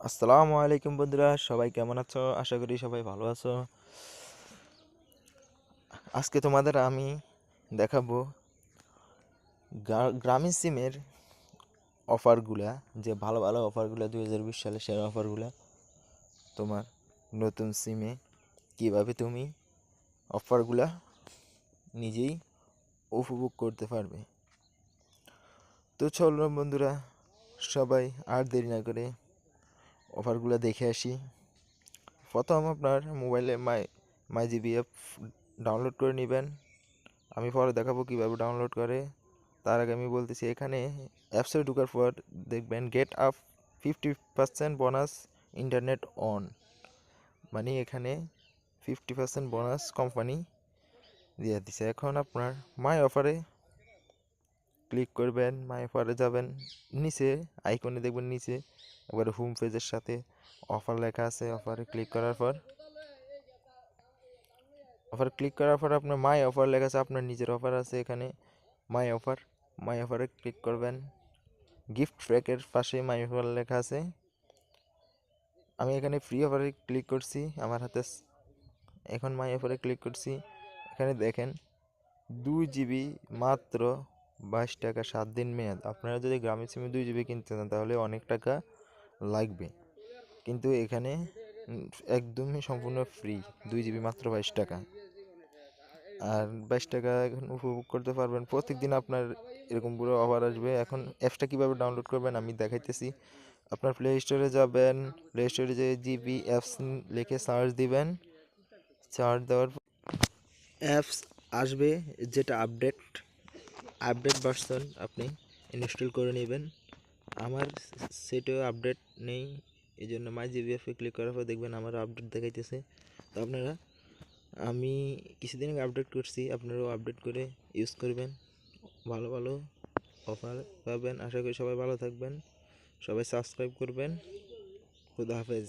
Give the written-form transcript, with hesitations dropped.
আসসালামু আলাইকুম বন্ধুরা, সবাই কেমন আছো? আশা করি সবাই ভালো আছো। আজকে তোমাদের আমি দেখাবো গ্রামীণ সিমের অফারগুলা, যে ভালো ভালো অফারগুলা 2020 সালে সেরা অফারগুলা তোমার নতুন সিমে কিভাবে তুমি অফারগুলা নিজেই উপভোগ করতে পারবে। তো চলো বন্ধুরা, সবাই আর দেরি না করে অফারগুলা দেখে আসি। প্রথম আপনার মোবাইলে মাই জিবি অ্যাপ ডাউনলোড করে নেবেন। আমি পরে দেখাবো কিভাবে ডাউনলোড করে। তার আগে আমি বলতেছি, এখানে অ্যাপসে ঢোকার পর দেখবেন get up 50% bonus internet on, মানে এখানে 50% বোনাস কোম্পানি দিয়ে দিছে। এখন আপনার মাই অফারে ক্লিক করবেন, মাই অফারে যাবেন, নিচে আইকনে দেখবেন, নিচে একবারে হোম পেজের সাথে অফার লেখা আছে। অফার ক্লিক করার পর আপনার মাই অফার লেখা আছে, আপনার নিজের অফার আছে এখানে। মাই অফার মাই অফারে ক্লিক করবেন, গিফট প্যাকের পাশে মাই অফার লেখা আছে। আমি এখানে ফ্রি অফারে ক্লিক করছি আমার হাতে। এখন মাই অফারে ক্লিক করছি, এখানে দেখেন 2 জিবি মাত্র 22 টাকা, 7 দিন মেয়াদ। আপনারা যদি গ্রামীণ সিমে 2 জিবি কিনতে চান তাহলে অনেক টাকা লাগবে, কিন্তু এখানে একদমই সম্পূর্ণ ফ্রি। 2 জিবি মাত্র 22 টাকা, আর 22 টাকা এখন উপভোগ করতে পারবেন। প্রত্যেকদিন আপনার এরকম পুরো অফার আসবে। এখন অ্যাপসটা কীভাবে ডাউনলোড করবেন আমি দেখাইতেছি। আপনার প্লে স্টোরে যাবেন, প্লে স্টোরে যে জিবি অ্যাপস লিখে সার্চ দিবেন। সার্চ দেওয়ার অ্যাপস আসবে, যেটা আপডেট ভার্সন আপনি ইনস্টল করে নেবেন। আমার সেটাও আপডেট নেই, এই জন্য মাই জিবি অ্যাপে ক্লিক করার পর দেখবেন আমার আপডেট দেখাইতেছে। তো আপনারা, আমি কিছুদিন আগে আপডেট করছি, আপনারাও আপডেট করে ইউজ করবেন। ভালো ভালো অফার পাবেন। আশা করি সবাই ভালো থাকবেন, সবাই সাবস্ক্রাইব করবেন। খুদা হাফেজ।